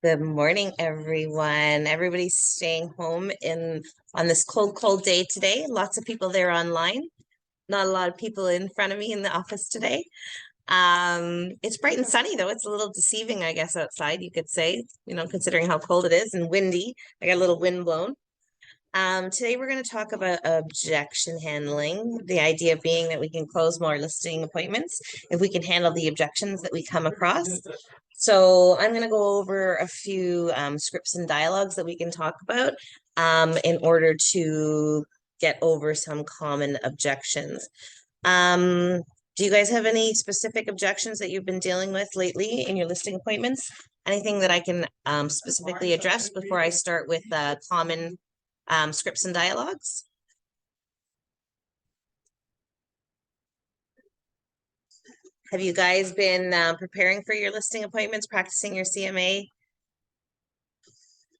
Good morning, everyone. Everybody's staying home on this cold day today. Lots of people there online. Not a lot of people in front of me in the office today. It's bright and sunny though. It's a little deceiving, I guess, outside, you could say, considering how cold it is and windy. I got a little wind blown. Today we're going to talk about objection handling, the idea being that we can close more listing appointments if we can handle the objections that we come across. So I'm going to go over a few scripts and dialogues that we can talk about in order to get over some common objections. Do you guys have any specific objections that you've been dealing with lately in your listing appointments? Anything that I can specifically address before I start with common scripts and dialogues? Have you guys been preparing for your listing appointments, practicing your CMA?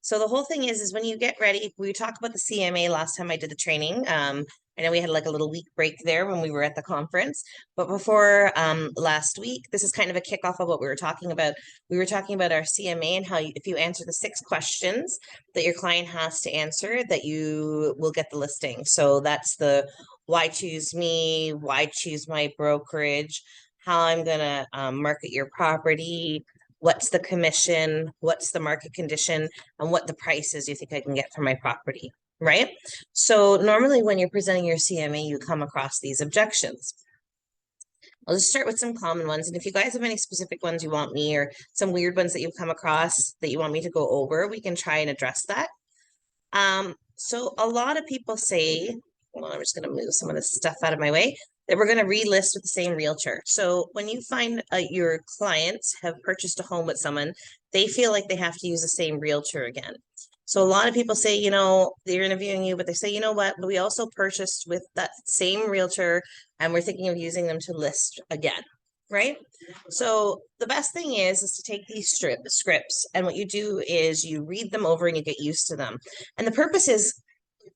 So the whole thing is when you get ready, we talked about the CMA last time I did the training. I know we had like a little week break there when we were at the conference, but before last week, this is kind of a kickoff of what we were talking about. We were talking about our CMA and how if you answer the 6 questions that your client has to answer, that you will get the listing. So that's the why choose me, why choose my brokerage, how I'm gonna market your property, what's the commission, what's the market condition, and what the price is you think I can get for my property, right? So normally when you're presenting your CMA, you come across these objections. I'll just start with some common ones. And if you guys have any specific ones you want me or some weird ones that you've come across that you want me to go over, we can try and address that. So a lot of people say, hold on, I'm just going to move some of this stuff out of my way, that we're going to relist with the same realtor. So when you find your clients have purchased a home with someone, they feel like they have to use the same realtor again. So a lot of people say, they're interviewing you, but they say, you know what, we also purchased with that same realtor and we're thinking of using them to list again, right? So the best thing is to take these scripts, and what you do is you read them over and you get used to them. And the purpose is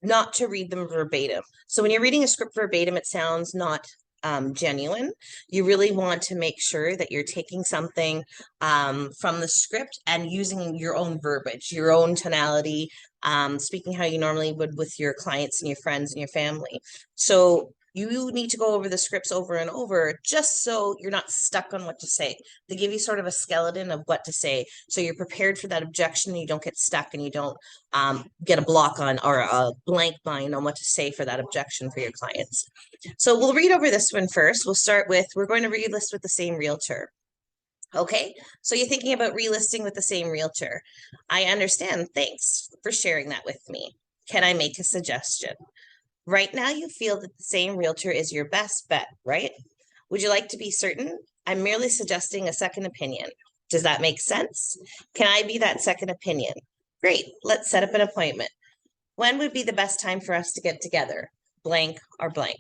not to read them verbatim. So when you're reading a script verbatim, it sounds not genuine. You really want to make sure that you're taking something from the script and using your own verbiage, your own tonality, speaking how you normally would with your clients and your friends and your family. So you need to go over the scripts over and over just so you're not stuck on what to say. They give you sort of a skeleton of what to say. So you're prepared for that objection and you don't get stuck and you don't get a block on or a blank mind on what to say for that objection for your clients. So we'll read over this one first. We'll start with, we're going to relist with the same realtor. Okay, so you're thinking about relisting with the same realtor. I understand. Thanks for sharing that with me. Can I make a suggestion? Right now, you feel that the same realtor is your best bet, right? Would you like to be certain? I'm merely suggesting a second opinion. Does that make sense? Can I be that second opinion? Great, let's set up an appointment. When would be the best time for us to get together? Blank or blank.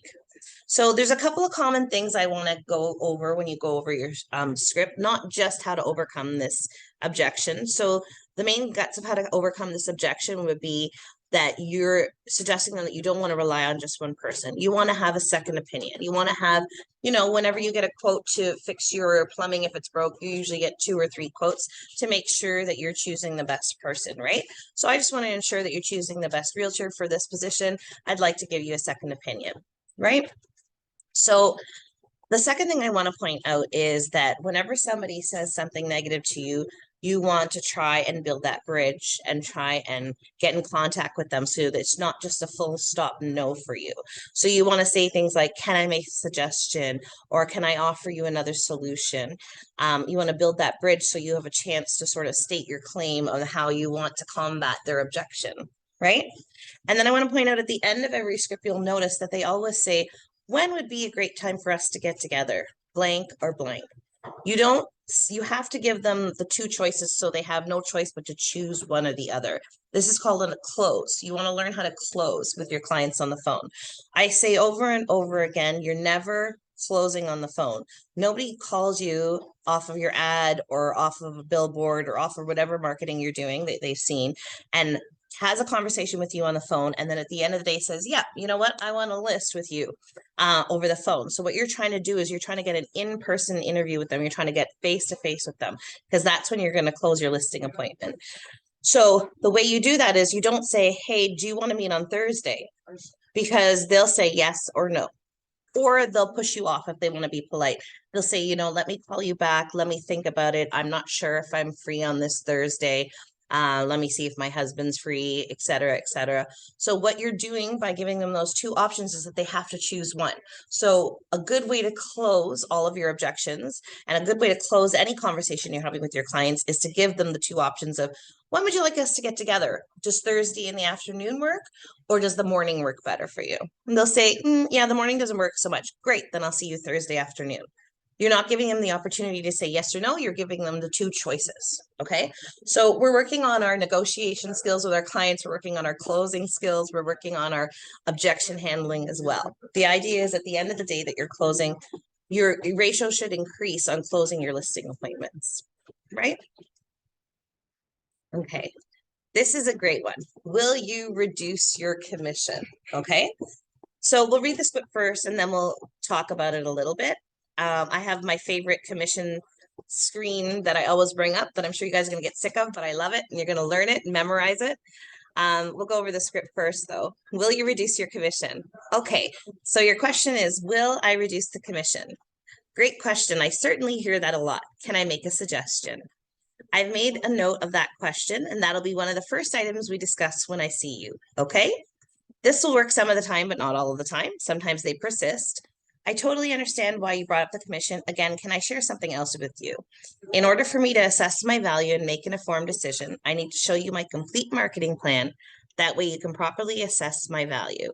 So there's a couple of common things I want to go over when you go over your script, not just how to overcome this objection. So the main guts of how to overcome this objection would be that you're suggesting that you don't want to rely on just one person. You want to have a second opinion. You want to have, whenever you get a quote to fix your plumbing, if it's broke, you usually get 2 or 3 quotes to make sure that you're choosing the best person, right? So I just want to ensure that you're choosing the best realtor for this position. I'd like to give you a second opinion, right? So the second thing I want to point out is that whenever somebody says something negative to you, you want to try and build that bridge and try and get in contact with them so that it's not just a full stop no for you. So you want to say things like, can I make a suggestion? Or can I offer you another solution? You want to build that bridge so you have a chance to sort of state your claim on how you want to combat their objection, right? And then I want to point out at the end of every script, you'll notice that they always say, when would be a great time for us to get together? Blank or blank. You have to give them the 2 choices so they have no choice but to choose one or the other. This is called a close. You want to learn how to close with your clients on the phone. I say over and over again, you're never closing on the phone. Nobody calls you off of your ad or off of a billboard or off of whatever marketing you're doing that they've seen and has a conversation with you on the phone, and then at the end of the day says, yeah, you know what, I want to list with you over the phone. So what you're trying to do is you're trying to get an in-person interview with them. You're trying to get face-to-face with them, because that's when you're going to close your listing appointment. So the way you do that is you don't say, hey, do you want to meet on Thursday? Because they'll say yes or no. Or they'll push you off if they want to be polite. They'll say, you know, let me call you back. Let me think about it. I'm not sure if I'm free on this Thursday. Let me see if my husband's free, et cetera, et cetera. So what you're doing by giving them those two options is that they have to choose one. So a good way to close all of your objections and a good way to close any conversation you're having with your clients is to give them the two options of, when would you like us to get together? Does Thursday in the afternoon work, or does the morning work better for you? And they'll say, yeah, the morning doesn't work so much. Great, then I'll see you Thursday afternoon. You're not giving them the opportunity to say yes or no. You're giving them the two choices. Okay. So we're working on our negotiation skills with our clients. We're working on our closing skills. We're working on our objection handling as well. The idea is at the end of the day that you're closing, your ratio should increase on closing your listing appointments, right? Okay. This is a great one. Will you reduce your commission? Okay. So we'll read the script first and then we'll talk about it a little bit. I have my favorite commission screen that I always bring up that I'm sure you guys are going to get sick of, but I love it and you're going to learn it and memorize it. We'll go over the script first though. Will you reduce your commission? Okay, so your question is, will I reduce the commission? Great question. I certainly hear that a lot. Can I make a suggestion? I've made a note of that question, and that'll be one of the first items we discuss when I see you, okay? This will work some of the time, but not all of the time. Sometimes they persist. I totally understand why you brought up the commission. Again, can I share something else with you? In order for me to assess my value and make an informed decision, I need to show you my complete marketing plan. That way you can properly assess my value.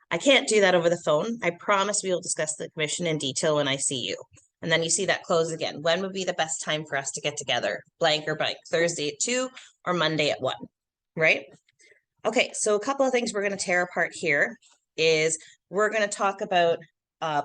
I can't do that over the phone. I promise we will discuss the commission in detail when I see you. And then you see that close again. When would be the best time for us to get together? Blank or blank, Thursday at 2 or Monday at 1, right? Okay, so a couple of things we're going to tear apart here is we're going to talk about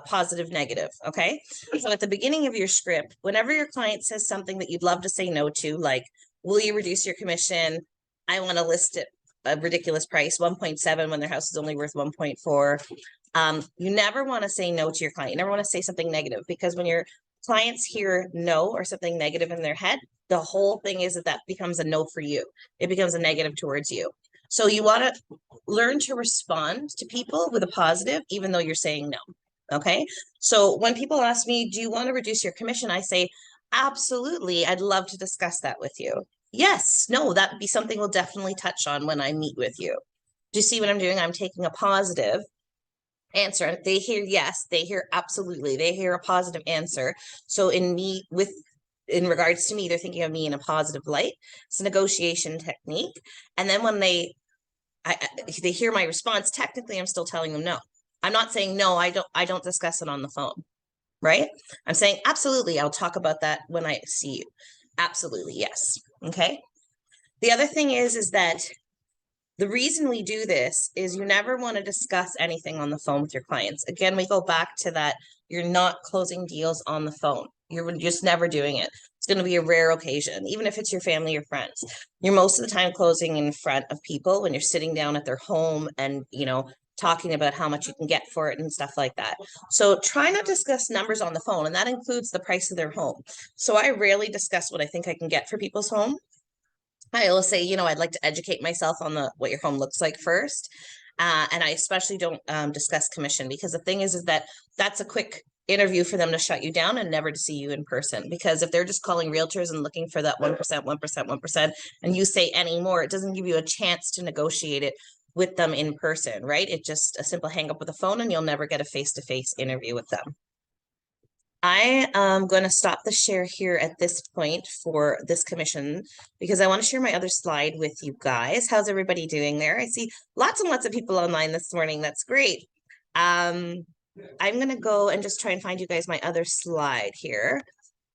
positive, negative, okay? So at the beginning of your script, whenever your client says something that you'd love to say no to, like, will you reduce your commission? I want to list it a ridiculous price, 1.7 when their house is only worth 1.4. You never want to say no to your client. You never want to say something negative, because when your clients hear no or something negative in their head, the whole thing is that that becomes a no for you. It becomes a negative towards you. So you want to learn to respond to people with a positive, even though you're saying no. Okay. So when people ask me, do you want to reduce your commission? I say, absolutely. I'd love to discuss that with you. Yes. No, that would be something we'll definitely touch on when I meet with you. Do you see what I'm doing? I'm taking a positive answer. They hear yes, they hear absolutely, they hear a positive answer. So in regards to me, they're thinking of me in a positive light. It's a negotiation technique. And then when they hear my response, technically I'm still telling them no. I'm not saying no, I don't discuss it on the phone, right? I'm saying absolutely, I'll talk about that when I see you. Absolutely, yes. Okay. The other thing is that the reason we do this is you never want to discuss anything on the phone with your clients. Again, we go back to that. You're not closing deals on the phone. You're just never doing it. It's going to be a rare occasion, even if it's your family or friends. You're most of the time closing in front of people when you're sitting down at their home and, talking about how much you can get for it and stuff like that. So try not to discuss numbers on the phone, and that includes the price of their home. So I rarely discuss what I think I can get for people's home. I will say, I'd like to educate myself on what your home looks like first. And I especially don't discuss commission, because the thing is that that's a quick interview for them to shut you down and never to see you in person. Because if they're just calling realtors and looking for that 1%, 1%, 1%, and you say any more, it doesn't give you a chance to negotiate it with them in person, right? It's just a simple hang up with a phone and you'll never get a face-to-face interview with them. I am going to stop the share here at this point for this commission, because I want to share my other slide with you guys. How's everybody doing there? I see lots and lots of people online this morning. That's great. I'm going to go and just try and find you guys my other slide here,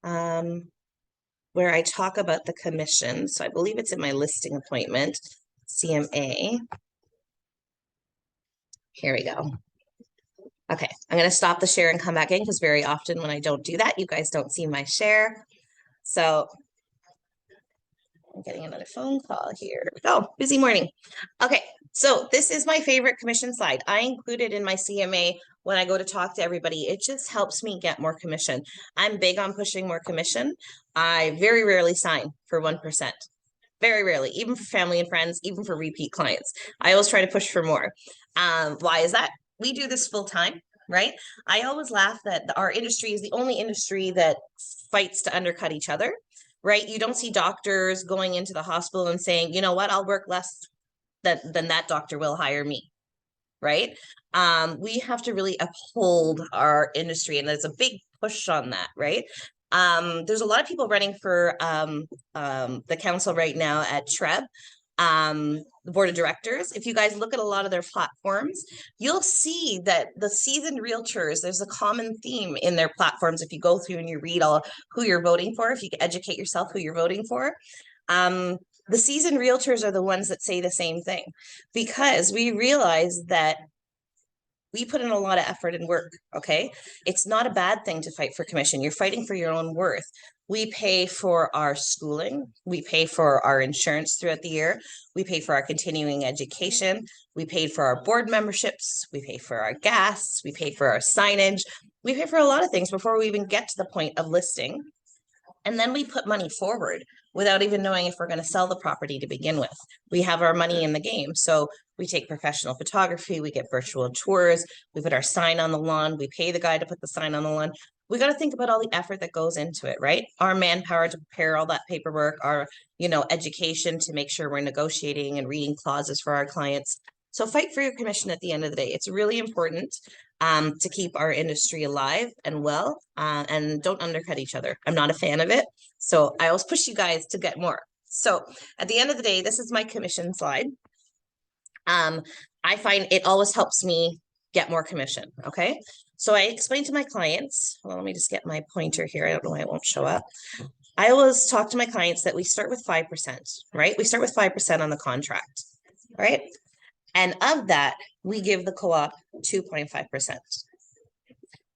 where I talk about the commission. So I believe it's in my listing appointment, CMA. Here we go. Okay, I'm going to stop the share and come back in, because very often when I don't do that, you guys don't see my share. So I'm getting another phone call here. Oh, busy morning. Okay, so this is my favorite commission slide. I include it in my CMA when I go to talk to everybody. It just helps me get more commission. I'm big on pushing more commission. I very rarely sign for 1%. Very rarely, even for family and friends, even for repeat clients. I always try to push for more. Why is that? We do this full time, right? I always laugh that our industry is the only industry that fights to undercut each other, right? You don't see doctors going into the hospital and saying, you know what, I'll work less than that doctor will hire me, right? We have to really uphold our industry, and there's a big push on that, right? There's a lot of people running for the council right now at TREB, the board of directors. If you guys look at a lot of their platforms, you'll see that the seasoned realtors, there's a common theme in their platforms. If you go through and you read all who you're voting for, if you educate yourself who you're voting for, the seasoned realtors are the ones that say the same thing, because we realize that we put in a lot of effort and work, okay? It's not a bad thing to fight for commission. You're fighting for your own worth. We pay for our schooling. We pay for our insurance throughout the year. We pay for our continuing education. We paid for our board memberships. We pay for our gas. We pay for our signage. We pay for a lot of things before we even get to the point of listing. And then we put money forward without even knowing if we're going to sell the property to begin with. We have our money in the game. So we take professional photography, we get virtual tours, we put our sign on the lawn, we pay the guy to put the sign on the lawn. We got to think about all the effort that goes into it, right? Our manpower to prepare all that paperwork, our, education to make sure we're negotiating and reading clauses for our clients. So fight for your commission at the end of the day. It's really important to keep our industry alive and well, and don't undercut each other. I'm not a fan of it. So I always push you guys to get more. So at the end of the day, this is my commission slide. I find it always helps me get more commission. Okay. So I explain to my clients, well, let me just get my pointer here. I don't know why it won't show up. I always talk to my clients that we start with 5%, right? We start with 5% on the contract, right? And of that, we give the co-op 2.5%.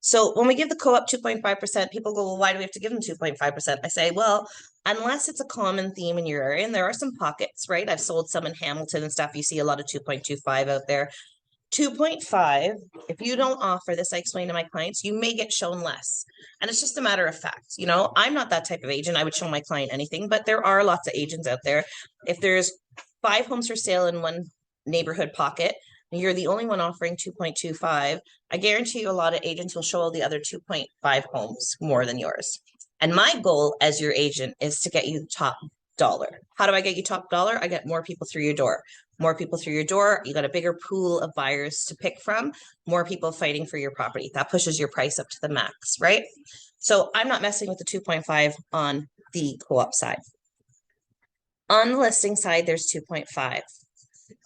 So when we give the co-op 2.5%, people go, well, why do we have to give them 2.5%? I say, well, unless it's a common theme in your area, and there are some pockets, right? I've sold some in Hamilton and stuff. You see a lot of 2.25 out there. 2.5, if you don't offer this, I explain to my clients, you may get shown less. And it's just a matter of fact. I'm not that type of agent. I would show my client anything, but there are lots of agents out there. If there's 5 homes for sale in one neighborhood pocket, and you're the only one offering 2.25, I guarantee you a lot of agents will show the other 2.5 homes more than yours. And my goal as your agent is to get you top dollar. How do I get you top dollar? I get more people through your door. More people through your door, you got a bigger pool of buyers to pick from, more people fighting for your property. That pushes your price up to the max, right? So I'm not messing with the 2.5 on the co-op side. On the listing side, there's 2.5.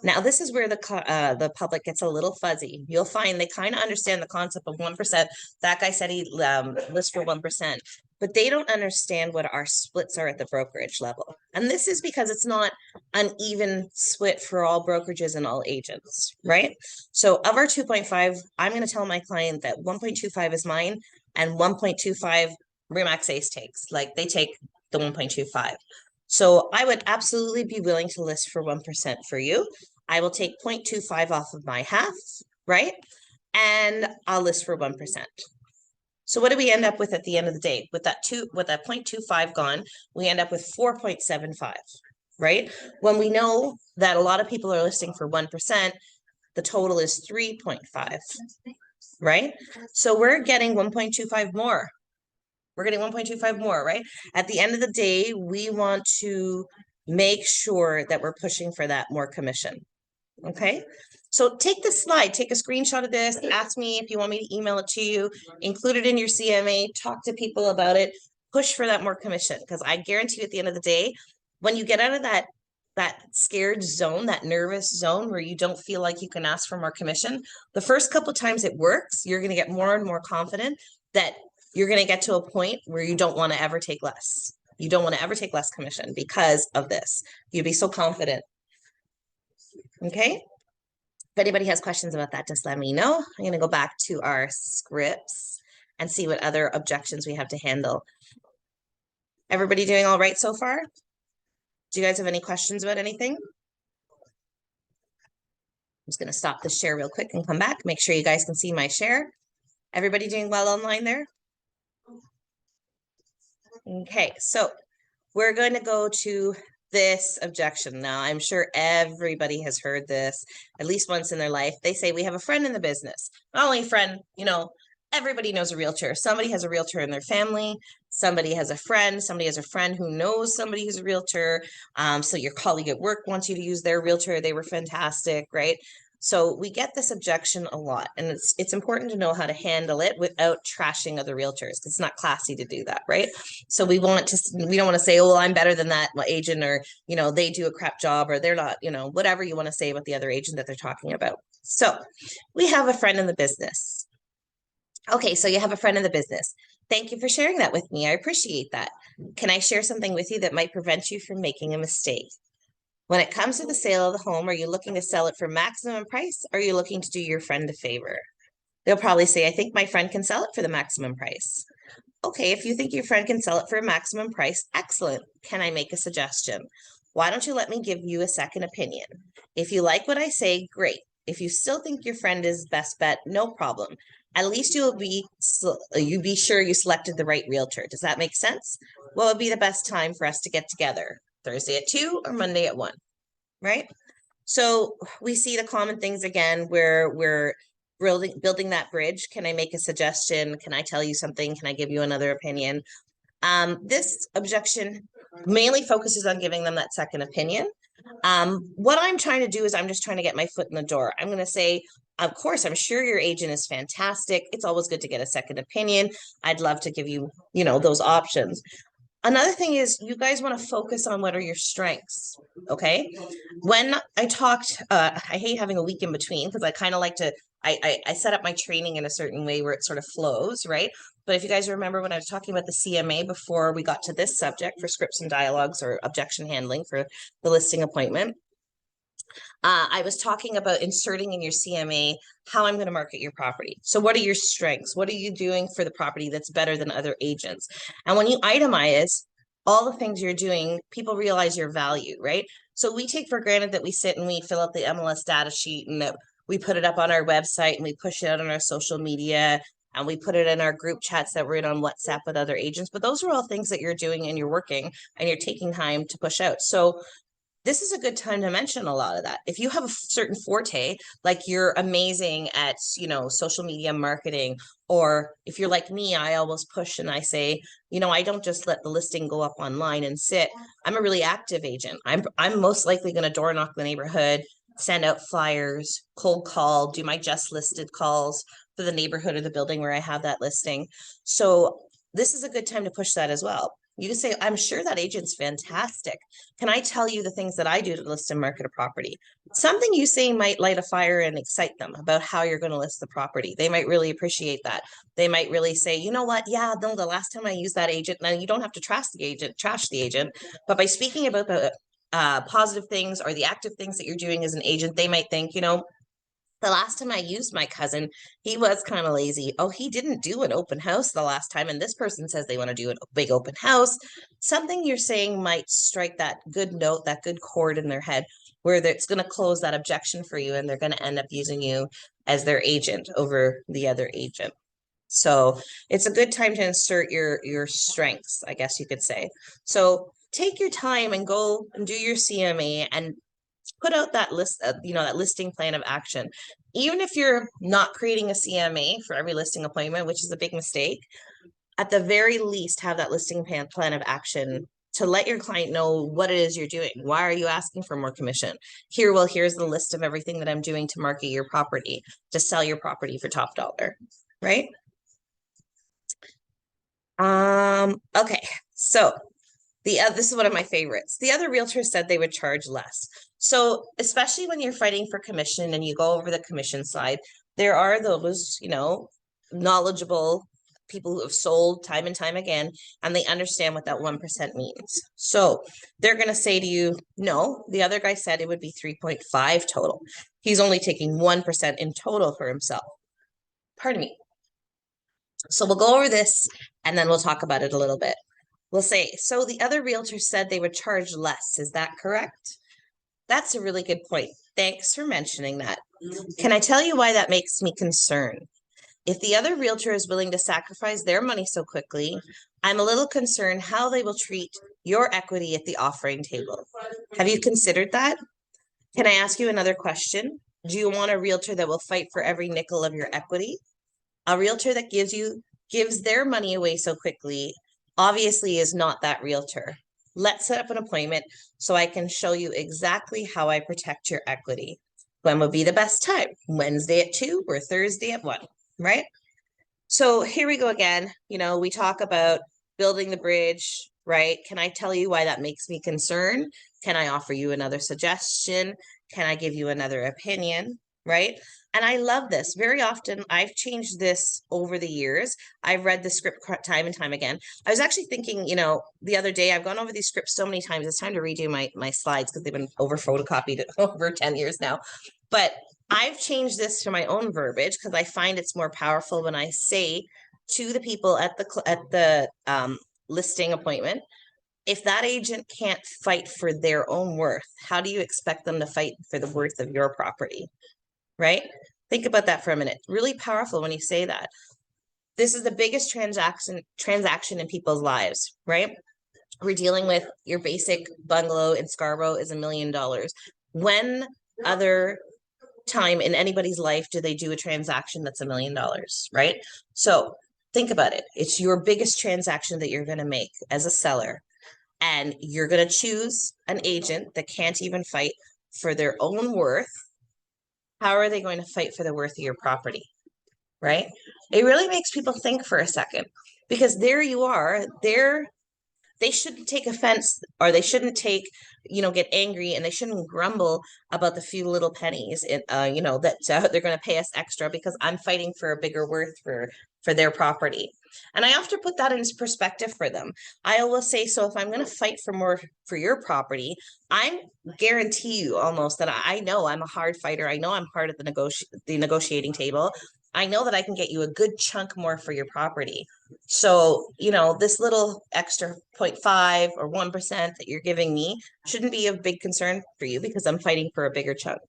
Now, this is where the public gets a little fuzzy. You'll find they kind of understand the concept of 1%. That guy said he lists for 1%, but they don't understand what our splits are at the brokerage level. And this is because it's not an even split for all brokerages and all agents, right? So of our 2.5, I'm going to tell my client that 1.25 is mine and 1.25 Remax Ace takes. Like they take the 1.25. So I would absolutely be willing to list for 1% for you. I will take 0.25 off of my half, right? And I'll list for 1%. So what do we end up with at the end of the day? With that 0.25 gone, we end up with 4.75, right? When we know that a lot of people are listing for 1%, the total is 3.5, right? So we're getting 1.25 more. We're getting 1.25 more, right? At the end of the day, we want to make sure that we're pushing for that more commission. Okay. So take this slide, take a screenshot of this, ask me if you want me to email it to you, include it in your CMA, talk to people about it, push for that more commission. Because I guarantee you at the end of the day, when you get out of that scared zone, that nervous zone where you don't feel like you can ask for more commission, the first couple of times it works, you're going to get more and more confident that you're going to get to a point where you don't want to ever take less. You don't want to ever take less commission because of this. You'd be so confident. Okay. If anybody has questions about that, just let me know. I'm going to go back to our scripts and see what other objections we have to handle. Everybody doing all right so far? Do you guys have any questions about anything? I'm just going to stop the share real quick and come back. Make sure you guys can see my share. Everybody doing well online there? Okay, so we're going to go to this objection. Now, I'm sure everybody has heard this at least once in their life. They say we have a friend in the business. Not only a friend, everybody knows a realtor. Somebody has a realtor in their family. Somebody has a friend. Somebody has a friend who knows somebody who's a realtor. So your colleague at work wants you to use their realtor. They were fantastic, right? So we get this objection a lot, and it's important to know how to handle it without trashing other realtors. It's not classy to do that, right? So we don't want to say, oh, well, I'm better than that agent, or they do a crap job, or they're not, whatever you want to say about the other agent that they're talking about. So we have a friend in the business. Okay, so you have a friend in the business. Thank you for sharing that with me. I appreciate that. Can I share something with you that might prevent you from making a mistake? When it comes to the sale of the home, are you looking to sell it for maximum price? Or are you looking to do your friend a favor? They'll probably say, I think my friend can sell it for the maximum price. Okay, if you think your friend can sell it for a maximum price, excellent. Can I make a suggestion? Why don't you let me give you a second opinion? If you like what I say, great. If you still think your friend is best bet, no problem. At least you be sure you selected the right realtor. Does that make sense? What would be the best time for us to get together? Thursday at 2 or Monday at 1, right? So we see the common things again where we're building that bridge. Can I make a suggestion? Can I tell you something? Can I give you another opinion? This objection mainly focuses on giving them that second opinion. What I'm trying to do is I'm just trying to get my foot in the door. I'm going to say, of course, I'm sure your agent is fantastic. It's always good to get a second opinion. I'd love to give you, those options. Another thing is you guys want to focus on what are your strengths. Okay. When I talked, I hate having a week in between because I kind of like to, I set up my training in a certain way where it sort of flows, right? But if you guys remember when I was talking about the CMA before we got to this subject for scripts and dialogues or objection handling for the listing appointment, I was talking about inserting in your CMA how I'm going to market your property. So what are your strengths? What are you doing for the property that's better than other agents? And when you itemize all the things you're doing, people realize your value, right? So we take for granted that we sit and we fill out the MLS data sheet and that we put it up on our website and we push it out on our social media and we put it in our group chats that we're in on WhatsApp with other agents. But those are all things that you're doing and you're working and you're taking time to push out. So this is a good time to mention a lot of that. If you have a certain forte, like you're amazing at, social media marketing, or if you're like me, I always push and I say, I don't just let the listing go up online and sit. I'm a really active agent. I'm most likely going to door knock the neighborhood, send out flyers, cold call, do my just listed calls for the neighborhood or the building where I have that listing. So this is a good time to push that as well. You can say, I'm sure that agent's fantastic. Can I tell you the things that I do to list and market a property? Something you say might light a fire and excite them about how you're going to list the property. They might really appreciate that. They might really say, you know what? Yeah, no, the last time I used that agent, now you don't have to trash the agent, but by speaking about the positive things or the active things that you're doing as an agent, they might think, the last time I used my cousin, he was kind of lazy. Oh, he didn't do an open house the last time. And this person says they want to do a big open house. Something you're saying might strike that good note, that good chord in their head where it's going to close that objection for you. And they're going to end up using you as their agent over the other agent. So it's a good time to insert your strengths, I guess you could say. So take your time and go and do your CMA and put out that list, that listing plan of action. Even if you're not creating a CMA for every listing appointment, which is a big mistake, at the very least have that listing plan of action to let your client know what it is you're doing. Why are you asking for more commission? Here's the list of everything that I'm doing to market your property, to sell your property for top dollar, right? Okay, so this is one of my favorites. The other realtors said they would charge less. So especially when you're fighting for commission and you go over the commission side, there are those, knowledgeable people who have sold time and time again, and they understand what that 1% means. So they're going to say to you, no, the other guy said it would be 3.5 total. He's only taking 1% in total for himself. Pardon me. So we'll go over this and then we'll talk about it a little bit. We'll say, so the other realtor said they would charge less. Is that correct? That's a really good point. Thanks for mentioning that. Can I tell you why that makes me concerned? If the other realtor is willing to sacrifice their money so quickly, I'm a little concerned how they will treat your equity at the offering table. Have you considered that? Can I ask you another question? Do you want a realtor that will fight for every nickel of your equity? A realtor that gives their money away so quickly obviously is not that realtor. Let's set up an appointment so I can show you exactly how I protect your equity. When would be the best time? Wednesday at 2 or Thursday at 1, right? So here we go again. We talk about building the bridge, right? Can I tell you why that makes me concerned? Can I offer you another suggestion? Can I give you another opinion, right? And I love this. Very often, I've changed this over the years. I've read the script time and time again. I was actually thinking, the other day, I've gone over these scripts so many times. It's time to redo my slides because they've been over photocopied over 10 years now. But I've changed this to my own verbiage because I find it's more powerful when I say to the people at the listing appointment, if that agent can't fight for their own worth, how do you expect them to fight for the worth of your property? Right? Think about that for a minute. Really powerful when you say that. This is the biggest transaction in people's lives, right? We're dealing with your basic bungalow in Scarborough is $1 million. When other time in anybody's life do they do a transaction that's $1 million, right? So think about it. It's your biggest transaction that you're going to make as a seller. And you're going to choose an agent that can't even fight for their own worth. How are they going to fight for the worth of your property, right? It really makes people think for a second because there you are, they shouldn't take offense or they shouldn't get angry and they shouldn't grumble about the few little pennies that they're going to pay us extra because I'm fighting for a bigger worth for their property. And I often put that into perspective for them. I always say, so if I'm going to fight for more for your property, I guarantee you almost that I know I'm a hard fighter. I know I'm part of the negotiating table. I know that I can get you a good chunk more for your property. So, this little extra 0.5 or 1% that you're giving me shouldn't be a big concern for you because I'm fighting for a bigger chunk,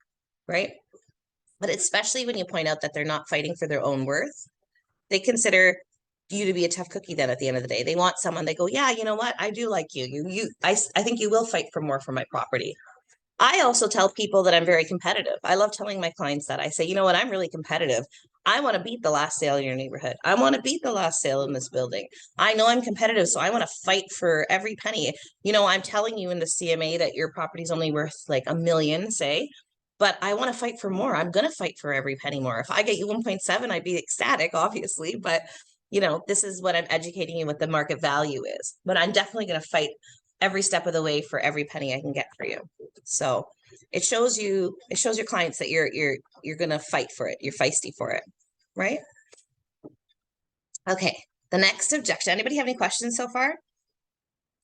right? But especially when you point out that they're not fighting for their own worth, they consider you to be a tough cookie then at the end of the day. They want someone, they go, yeah, you know what? I do like you. I think you will fight for more for my property. I also tell people that I'm very competitive. I love telling my clients that. I say, you know what, I'm really competitive. I want to beat the last sale in your neighborhood. I want to beat the last sale in this building. I know I'm competitive, so I want to fight for every penny. I'm telling you in the CMA that your property's only worth like $1 million, say, but I want to fight for more. I'm going to fight for every penny more. If I get you 1.7, I'd be ecstatic, obviously, but this is what I'm educating you what the market value is. But I'm definitely going to fight every step of the way for every penny I can get for you. So it shows your clients that you're going to fight for it. You're feisty for it, right? Okay. The next objection. Anybody have any questions so far?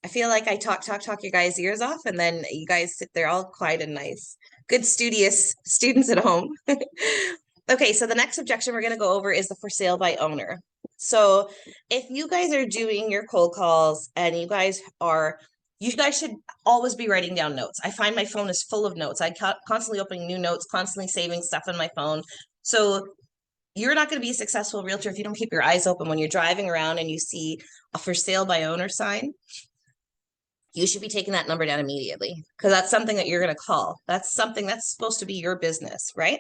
I feel like I talk your guys' ears off and then you guys sit there all quiet and nice. Good studious students at home. Okay, so the next objection we're going to go over is the for sale by owner. So if you guys are doing your cold calls and you guys should always be writing down notes. I find my phone is full of notes. I constantly opening new notes, constantly saving stuff on my phone. So you're not going to be a successful realtor if you don't keep your eyes open when you're driving around and you see a for sale by owner sign. You should be taking that number down immediately because that's something that you're going to call. That's something that's supposed to be your business, right?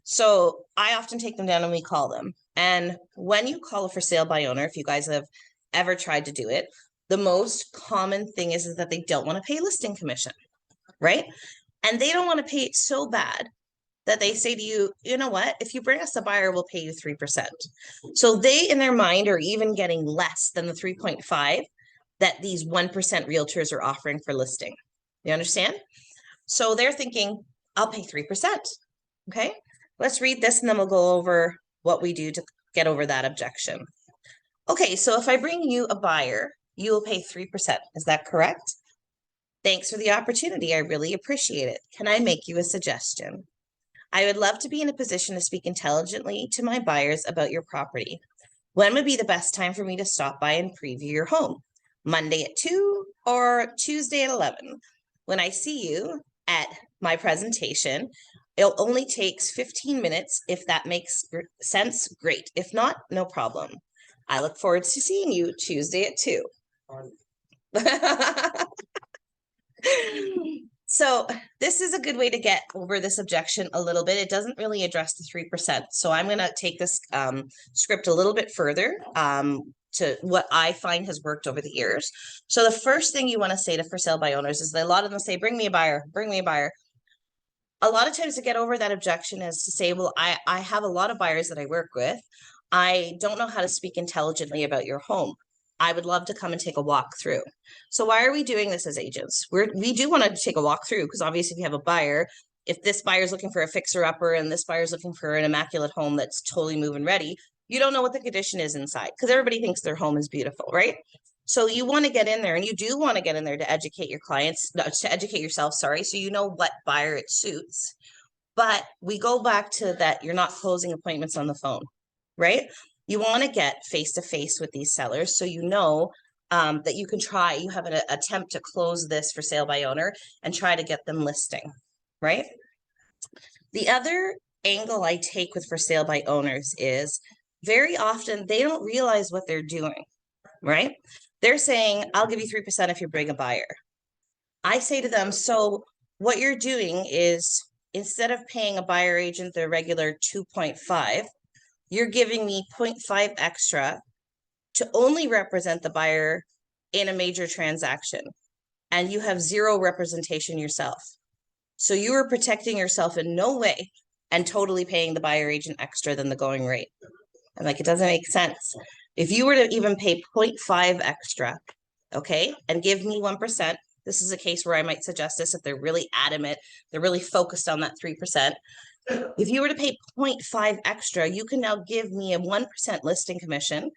So I often take them down and we call them. And when you call a for sale by owner, if you guys have ever tried to do it, the most common thing is that they don't want to pay listing commission, right? And they don't want to pay it so bad that they say to you, you know what, if you bring us a buyer, we'll pay you 3%. So they, in their mind, are even getting less than the 3.5 that these 1% realtors are offering for listing. You understand? So they're thinking, I'll pay 3%. Okay, let's read this and then we'll go over what we do to get over that objection. Okay, so if I bring you a buyer, you will pay 3%. Is that correct? Thanks for the opportunity. I really appreciate it. Can I make you a suggestion? I would love to be in a position to speak intelligently to my buyers about your property. When would be the best time for me to stop by and preview your home? Monday at 2 or Tuesday at 11. When I see you at my presentation, it only takes 15 minutes. If that makes sense, great. If not, no problem. I look forward to seeing you Tuesday at 2. So this is a good way to get over this objection a little bit. It doesn't really address the 3%. So I'm going to take this script a little bit further to what I find has worked over the years. So the first thing you want to say to for sale by owners is that a lot of them say, bring me a buyer, bring me a buyer. A lot of times to get over that objection is to say, well, I have a lot of buyers that I work with. I don't know how to speak intelligently about your home. I would love to come and take a walk through. So why are we doing this as agents? We do want to take a walk through because obviously if you have a buyer, if this buyer is looking for a fixer upper and this buyer is looking for an immaculate home that's totally move-in ready, you don't know what the condition is inside because everybody thinks their home is beautiful, right? So you want to get in there, and you do want to get in there to educate your clients, to educate yourself, sorry, so you know what buyer it suits. But we go back to that you're not closing appointments on the phone, right? You want to get face-to-face with these sellers so you know that you can try, you have an attempt to close this for sale by owner and try to get them listing, right? The other angle I take with for sale by owners is very often they don't realize what they're doing, right? They're saying, I'll give you 3% if you bring a buyer. I say to them, so what you're doing is instead of paying a buyer agent the regular 2.5, you're giving me 0.5 extra to only represent the buyer in a major transaction. And you have zero representation yourself. So you are protecting yourself in no way and totally paying the buyer agent extra than the going rate. I'm like, it doesn't make sense. If you were to even pay 0.5 extra, okay, and give me 1%, this is a case where I might suggest this if they're really adamant, they're really focused on that 3%. If you were to pay 0.5 extra, you can now give me a 1% listing commission,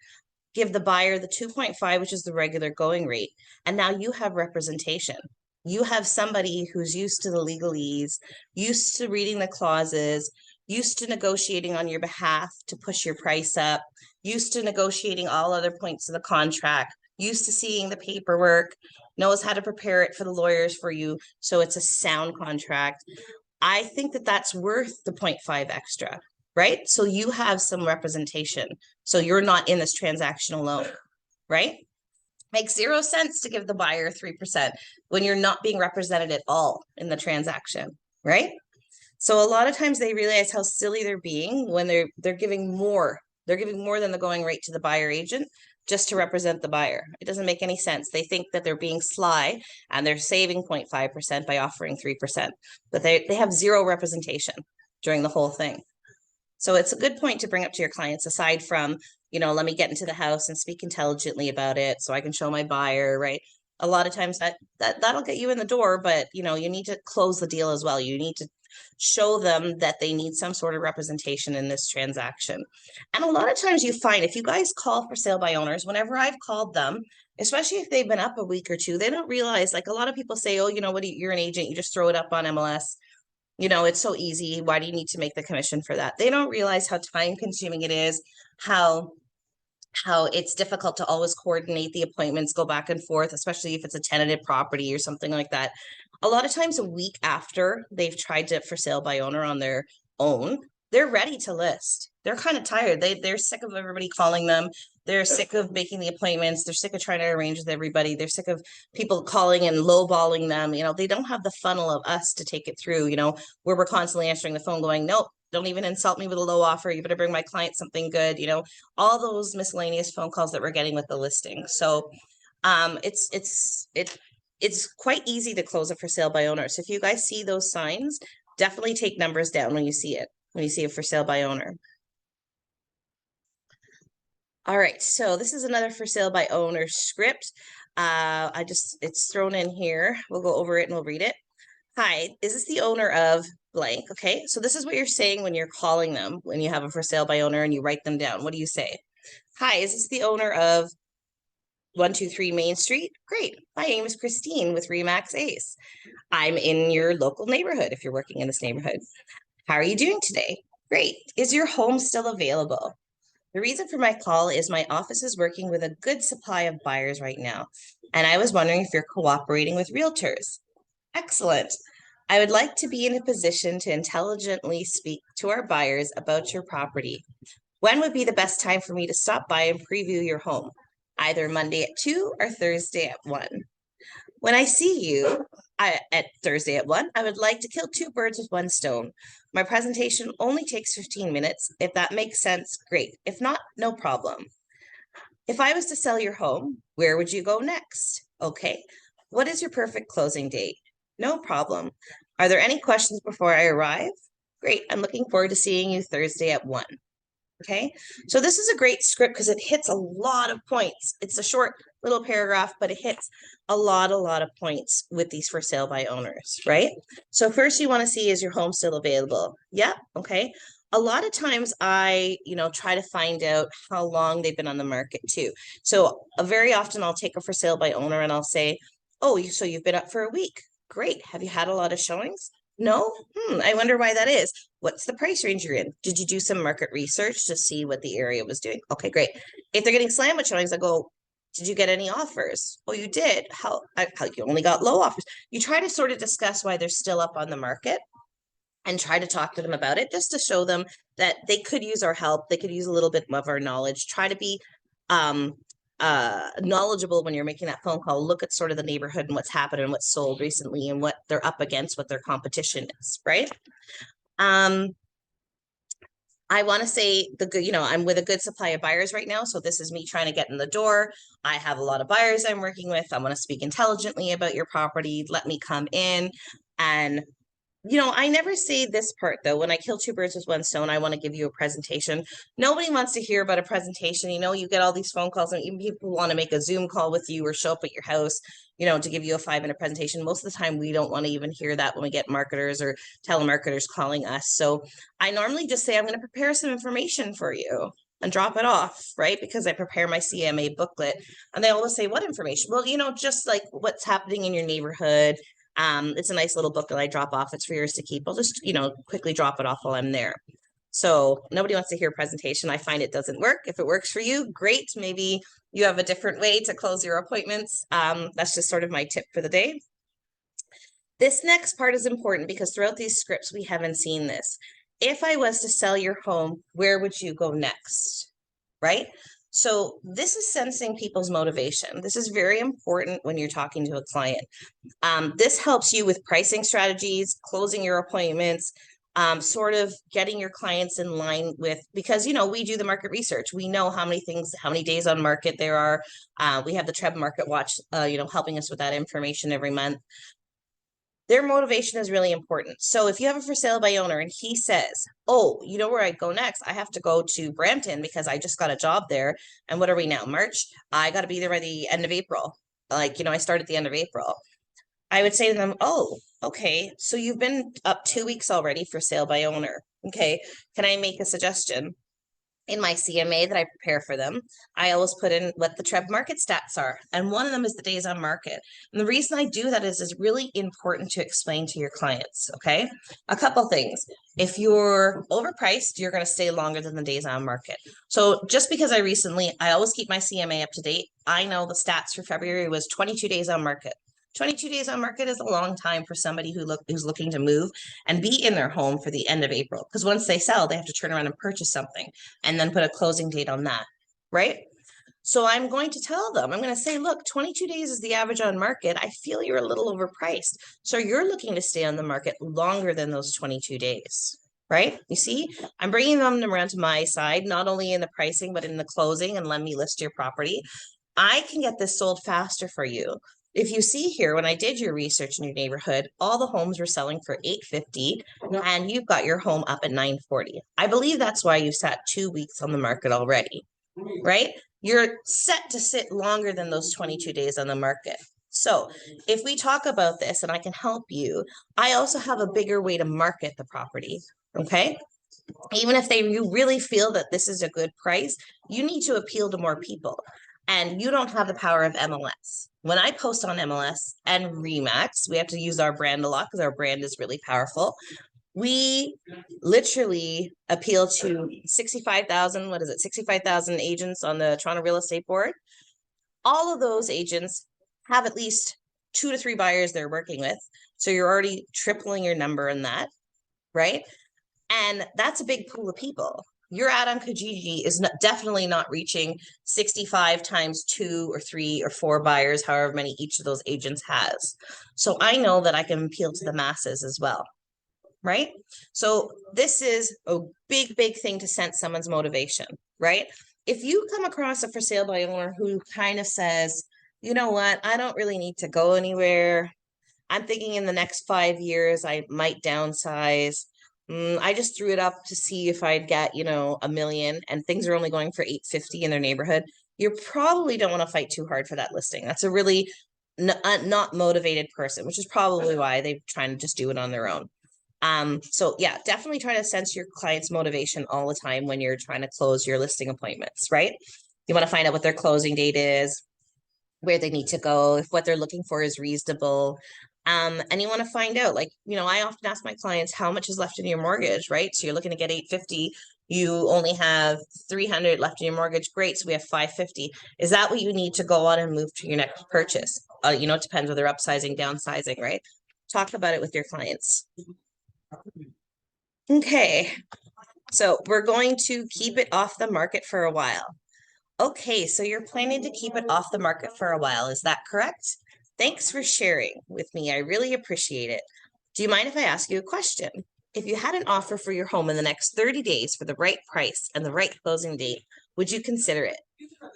give the buyer the 2.5, which is the regular going rate, and now you have representation. You have somebody who's used to the legalese, used to reading the clauses, used to negotiating on your behalf to push your price up, used to negotiating all other points of the contract, used to seeing the paperwork, knows how to prepare it for the lawyers for you, so it's a sound contract. I think that that's worth the 0.5 extra, right? So you have some representation. So you're not in this transaction alone, right? Makes zero sense to give the buyer 3% when you're not being represented at all in the transaction, right? So a lot of times they realize how silly they're being when they're giving more. They're giving more than the going rate to the buyer agent just to represent the buyer. It doesn't make any sense. They think that they're being sly and they're saving 0.5% by offering 3%, but they have zero representation during the whole thing. So it's a good point to bring up to your clients aside from, let me get into the house and speak intelligently about it so I can show my buyer, right? A lot of times that'll get you in the door, but you need to close the deal as well. You need to show them that they need some sort of representation in this transaction. And a lot of times you find if you guys call for sale by owners, whenever I've called them, especially if they've been up a week or two, they don't realize, like a lot of people say, oh, you're an agent, you just throw it up on MLS. It's so easy. Why do you need to make the commission for that? They don't realize how time consuming it is, how it's difficult to always coordinate the appointments, go back and forth, especially if it's a tenanted property or something like that. A lot of times a week after they've tried to for sale by owner on their own, they're ready to list. They're kind of tired. They're sick of everybody calling them. They're sick of making the appointments. They're sick of trying to arrange with everybody. They're sick of people calling and lowballing them. They don't have the funnel of us to take it through, where we're constantly answering the phone going, nope, don't even insult me with a low offer. You better bring my client something good, all those miscellaneous phone calls that we're getting with the listing. So it's quite easy to close it for sale by owner. So if you guys see those signs, definitely take numbers down when you see it, for sale by owner. All right, so this is another for sale by owner script. It's thrown in here. We'll go over it and we'll read it. Hi, is this the owner of blank? Okay, so this is what you're saying when you're calling them, when you have a for sale by owner and you write them down. What do you say? Hi, is this the owner of 123 Main Street? Great. My name is Christine with Remax Ace. I'm in your local neighborhood if you're working in this neighborhood. How are you doing today? Great. Is your home still available? The reason for my call is my office is working with a good supply of buyers right now, and I was wondering if you're cooperating with realtors. Excellent. I would like to be in a position to intelligently speak to our buyers about your property. When would be the best time for me to stop by and preview your home? Either Monday at 2 or Thursday at 1. When I see you at Thursday at 1, I would like to kill two birds with one stone. My presentation only takes 15 minutes. If that makes sense, great. If not, no problem. If I was to sell your home, where would you go next? Okay. What is your perfect closing date? No problem. Are there any questions before I arrive? Great. I'm looking forward to seeing you Thursday at 1. Okay, so this is a great script because it hits a lot of points. It's a short little paragraph, but it hits a lot of points with these for sale by owners, right? So first you want to see, is your home still available? Yeah, okay. A lot of times I, try to find out how long they've been on the market too. So very often I'll take a for sale by owner and I'll say, oh, so you've been up for a week. Great. Have you had a lot of showings? No? I wonder why that is. What's the price range you're in? Did you do some market research to see what the area was doing? Okay, great. If they're getting slammed showings, I go, did you get any offers? Oh, you did. How you only got low offers? You try to sort of discuss why they're still up on the market and try to talk to them about it, just to show them that they could use our help. They could use a little bit of our knowledge. Try to be knowledgeable when you're making that phone call. Look at sort of the neighborhood and what's happened and what's sold recently and what they're up against, what their competition is, right? I want to say I'm with a good supply of buyers right now. So this is me trying to get in the door. I have a lot of buyers I'm working with. I want to speak intelligently about your property. Let me come in. And I never say this part though. When I kill two birds with one stone, I want to give you a presentation. Nobody wants to hear about a presentation. You get all these phone calls and even people want to make a Zoom call with you or show up at your house, to give you a 5-minute presentation. Most of the time, we don't want to even hear that when we get marketers or telemarketers calling us. So I normally just say, I'm going to prepare some information for you and drop it off, right? Because I prepare my CMA booklet and they always say, what information? Well, just like what's happening in your neighborhood. It's a nice little book that I drop off. It's for yours to keep. I'll just, quickly drop it off while I'm there. So nobody wants to hear a presentation. I find it doesn't work. If it works for you, great. Maybe you have a different way to close your appointments. That's just sort of my tip for the day. This next part is important because throughout these scripts, we haven't seen this. If I was to sell your home, where would you go next? Right? So this is sensing people's motivation. This is very important when you're talking to a client. This helps you with pricing strategies, closing your appointments, sort of getting your clients in line with, because, we do the market research. We know how many days on market there are. We have the Treb Market Watch, helping us with that information every month. Their motivation is really important. So if you have a for sale by owner and he says, oh, you know where I go next? I have to go to Brampton because I just got a job there. And what are we now? March? I got to be there by the end of April. I start at the end of April. I would say to them, oh, okay, so you've been up 2 weeks already for sale by owner. Okay, can I make a suggestion? In my CMA that I prepare for them, I always put in what the Treb market stats are. And one of them is the days on market. And the reason I do that is really important to explain to your clients, okay? A couple things. If you're overpriced, you're going to stay longer than the days on market. So just because I always keep my CMA up to date. I know the stats for February was 22 days on market. 22 days on market is a long time for somebody who's looking to move and be in their home for the end of April. Because once they sell, they have to turn around and purchase something and then put a closing date on that, right? So I'm going to tell them, I'm going to say, look, 22 days is the average on market. I feel you're a little overpriced. So you're looking to stay on the market longer than those 22 days, right? You see, I'm bringing them around to my side, not only in the pricing, but in the closing, and let me list your property. I can get this sold faster for you. If you see here, when I did your research in your neighborhood, all the homes were selling for $850 and you've got your home up at $940. I believe that's why you've sat 2 weeks on the market already, right? You're set to sit longer than those 22 days on the market. So if we talk about this and I can help you, I also have a bigger way to market the property, okay? Even if you really feel that this is a good price, you need to appeal to more people. And you don't have the power of MLS. When I post on MLS and Remax, we have to use our brand a lot because our brand is really powerful. We literally appeal to 65,000, 65,000 agents on the Toronto Real Estate Board. All of those agents have at least 2 to 3 buyers they're working with. So you're already tripling your number in that, right? And that's a big pool of people. Your ad on Kijiji is definitely not reaching 65 times 2 or 3 or 4 buyers, however many each of those agents has. So I know that I can appeal to the masses as well, right? So this is a big, big thing to sense someone's motivation, right? If you come across a for sale by owner who kind of says, you know what, I don't really need to go anywhere. I'm thinking in the next 5 years, I might downsize. I just threw it up to see if I'd get, $1 million, and things are only going for 850 in their neighborhood. You probably don't want to fight too hard for that listing. That's a really not motivated person, which is probably why they're trying to just do it on their own. So yeah, definitely try to sense your client's motivation all the time when you're trying to close your listing appointments, right? You want to find out what their closing date is, where they need to go, if what they're looking for is reasonable. And you want to find out, like, I often ask my clients, how much is left in your mortgage, right? So you're looking to get 850, you only have 300 left in your mortgage. Great. So we have 550. Is that what you need to go on and move to your next purchase? It depends whether upsizing, downsizing, right? Talk about it with your clients. Okay. So we're going to keep it off the market for a while. Okay, so you're planning to keep it off the market for a while, is that correct? Thanks for sharing with me. I really appreciate it. Do you mind if I ask you a question? If you had an offer for your home in the next 30 days for the right price and the right closing date, would you consider it?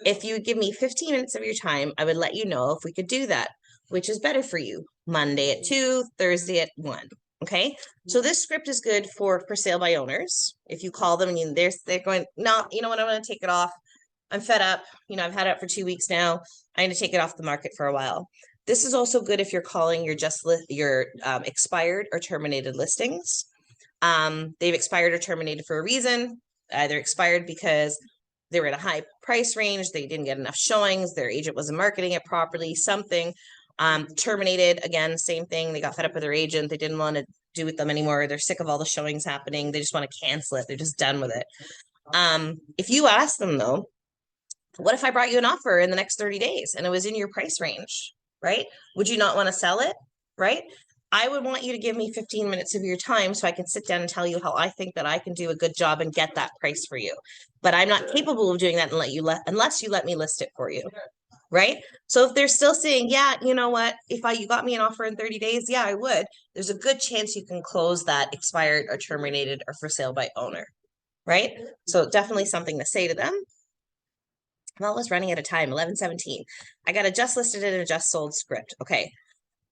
If you would give me 15 minutes of your time, I would let you know if we could do that. Which is better for you? Monday at 2, Thursday at 1. Okay, so this script is good for sale by owners. If you call them and they're going, no, you know what, I'm going to take it off. I'm fed up. I've had it up for 2 weeks now. I'm going to take it off the market for a while. This is also good if you're calling your expired or terminated listings. They've expired or terminated for a reason. Either expired because they were at a high price range, they didn't get enough showings, their agent wasn't marketing it properly, something. Terminated, again, same thing. They got fed up with their agent. They didn't want to do with them anymore. They're sick of all the showings happening. They just want to cancel it. They're just done with it. If you ask them though, what if I brought you an offer in the next 30 days and it was in your price range, right? Would you not want to sell it, right? I would want you to give me 15 minutes of your time so I can sit down and tell you how I think that I can do a good job and get that price for you. But I'm not capable of doing that unless you let me list it for you, right? So if they're still saying, yeah, you know what, if you got me an offer in 30 days, yeah, I would. There's a good chance you can close that expired or terminated or for sale by owner, right? So definitely something to say to them. I'm almost running out of time, 11:17. I got a just listed and a just sold script. Okay.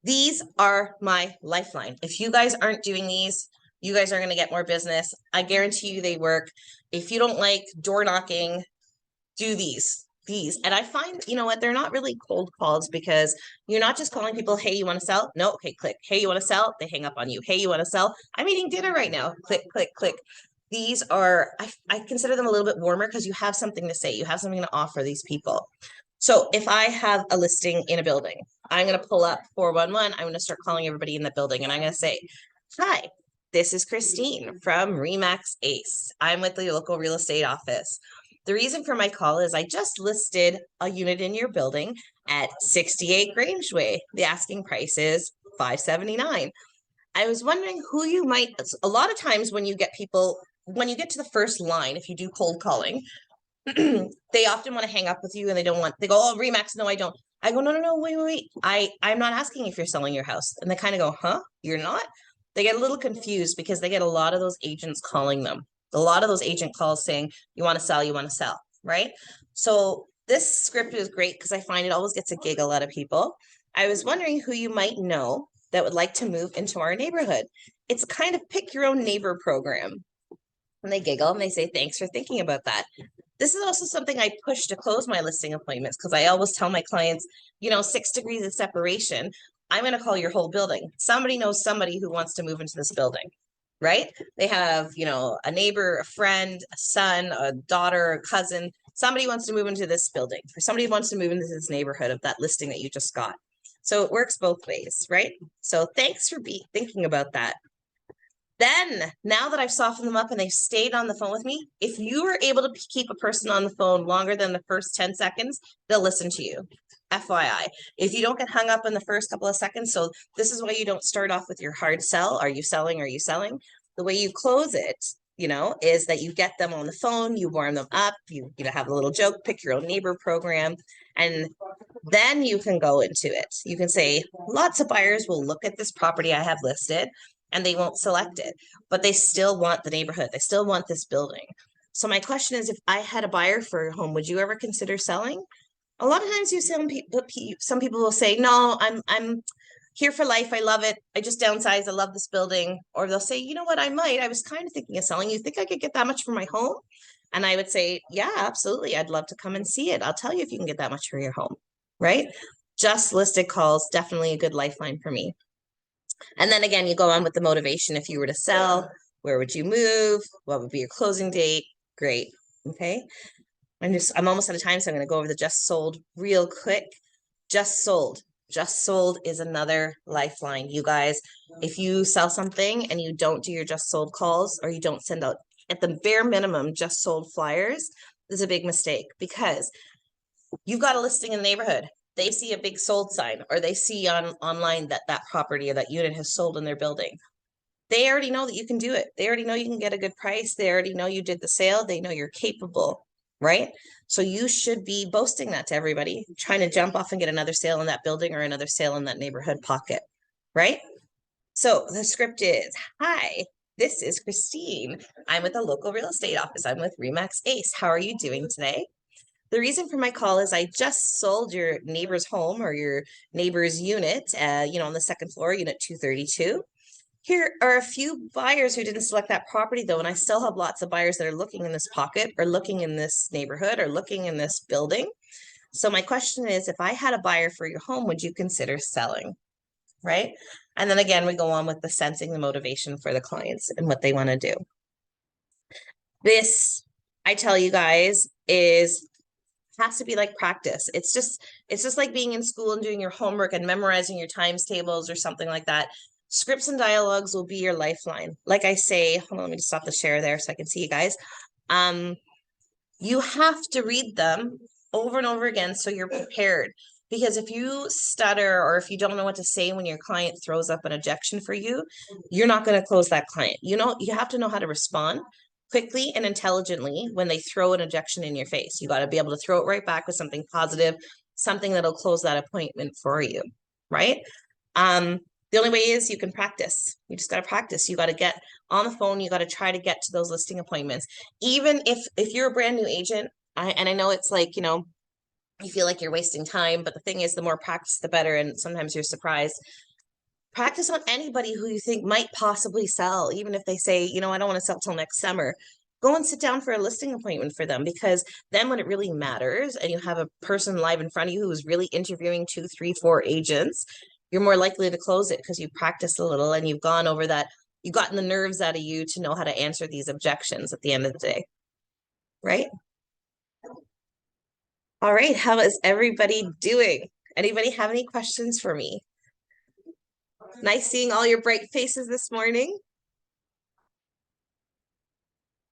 These are my lifeline. If you guys aren't doing these, you guys are going to get more business. I guarantee you they work. If you don't like door knocking, do these. And I find, you know what, they're not really cold calls because you're not just calling people, hey, you want to sell? No, okay, click. Hey, you want to sell? They hang up on you. Hey, you want to sell? I'm eating dinner right now. Click, click, click. These are, I consider them a little bit warmer because you have something to say. You have something to offer these people. So if I have a listing in a building, I'm going to pull up 411. I'm going to start calling everybody in the building and I'm going to say, hi, this is Christine from Remax Ace. I'm with the local real estate office. The reason for my call is I just listed a unit in your building at 68 Grangeway. The asking price is $579. I was wondering who you might, a lot of times when you get people, when you get to the first line, if you do cold calling, they often want to hang up with you and they go, oh, Remax, no, I don't. I go, no, wait. I'm not asking if you're selling your house. And they kind of go, huh, you're not? They get a little confused because they get a lot of those agents calling them. A lot of those agent calls saying, you want to sell, right? So this script is great because I find it always gets a giggle out of people. I was wondering who you might know that would like to move into our neighborhood. It's kind of pick your own neighbor program. And they giggle and they say, thanks for thinking about that. This is also something I push to close my listing appointments because I always tell my clients, 6 degrees of separation. I'm going to call your whole building. Somebody knows somebody who wants to move into this building, right? They have, a neighbor, a friend, a son, a daughter, a cousin. Somebody wants to move into this building or somebody wants to move into this neighborhood of that listing that you just got. So it works both ways, right? So thanks for thinking about that. Then, now that I've softened them up and they've stayed on the phone with me, if you are able to keep a person on the phone longer than the first 10 seconds, they'll listen to you. FYI, if you don't get hung up in the first couple of seconds, so this is why you don't start off with your hard sell. Are you selling? Are you selling? The way you close it, is that you get them on the phone, you warm them up, you have a little joke, pick your own neighbor program, and then you can go into it. You can say, lots of buyers will look at this property I have listed and they won't select it, but they still want the neighborhood. They still want this building. So my question is, if I had a buyer for your home, would you ever consider selling? A lot of times some people will say, no, I'm here for life. I love it. I just downsized. I love this building. Or they'll say, you know what, I was kind of thinking of selling. You think I could get that much for my home? And I would say, yeah, absolutely. I'd love to come and see it. I'll tell you if you can get that much for your home, right? Just listed calls, definitely a good lifeline for me. And then again, you go on with the motivation. If you were to sell, where would you move? What would be your closing date? Great. Okay. I'm almost out of time, so I'm going to go over the just sold real quick. Just sold. Just sold is another lifeline. You guys, if you sell something and you don't do your just sold calls, or you don't send out at the bare minimum just sold flyers, is a big mistake, because you've got a listing in the neighborhood. They see a big sold sign, or they see online that property or that unit has sold in their building. They already know that you can do it. They already know you can get a good price. They already know you did the sale. They know you're capable, right? So you should be boasting that to everybody, trying to jump off and get another sale in that building or another sale in that neighborhood pocket, right? So the script is, hi, this is Christine. I'm with the local real estate office. I'm with Remax Ace. How are you doing today? The reason for my call is I just sold your neighbor's home or your neighbor's unit, on the second floor, unit 232. Here are a few buyers who didn't select that property though, and I still have lots of buyers that are looking in this pocket or looking in this neighborhood or looking in this building. So my question is, if I had a buyer for your home, would you consider selling? Right? And then again, we go on with the sensing the motivation for the clients and what they want to do. This, I tell you guys, has to be like practice. It's just like being in school and doing your homework and memorizing your times tables or something like that. Scripts and dialogues will be your lifeline. Like I say, hold on, let me just stop the share there so I can see you guys. You have to read them over and over again so you're prepared. Because if you stutter or if you don't know what to say when your client throws up an objection for you, you're not going to close that client. You have to know how to respond quickly and intelligently when they throw an objection in your face. You got to be able to throw it right back with something positive, something that'll close that appointment for you, right? The only way is you can practice. You just got to practice. You got to get on the phone. You got to try to get to those listing appointments. Even if you're a brand new agent, and I know it's like, you feel like you're wasting time, but the thing is, the more practice, the better. And sometimes you're surprised. Practice on anybody who you think might possibly sell, even if they say, I don't want to sell till next summer. Go and sit down for a listing appointment for them, because then when it really matters and you have a person live in front of you who is really interviewing 2, 3, 4 agents, you're more likely to close it because you practiced a little and you've gone over that. You've gotten the nerves out of you to know how to answer these objections at the end of the day, right? All right, how is everybody doing? Anybody have any questions for me? Nice seeing all your bright faces this morning.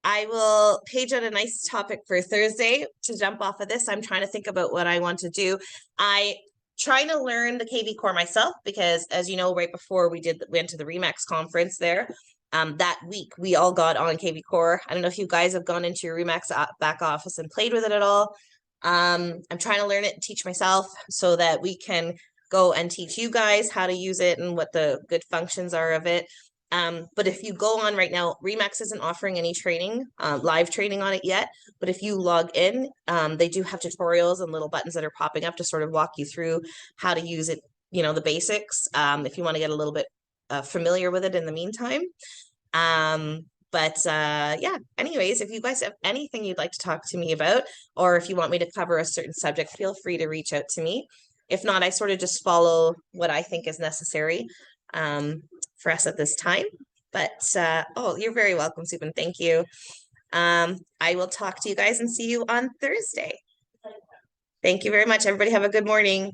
I will page out a nice topic for Thursday to jump off of this. I'm trying to think about what I want to do. I trying to learn the KV core myself, because as you know, right before we went to the Remax conference there, that week we all got on KV core. I don't know if you guys have gone into your Remax back office and played with it at all. I'm trying to learn it and teach myself so that we can go and teach you guys how to use it and what the good functions are of it. But if you go on right now, Remax isn't offering any training, live training on it yet. But if you log in, they do have tutorials and little buttons that are popping up to sort of walk you through how to use it, the basics, if you want to get a little bit familiar with it in the meantime. Yeah, anyways, if you guys have anything you'd like to talk to me about, or if you want me to cover a certain subject, feel free to reach out to me. If not, I sort of just follow what I think is necessary for us at this time. But you're very welcome, Subin. Thank you. I will talk to you guys and see you on Thursday. Thank you very much. Everybody have a good morning.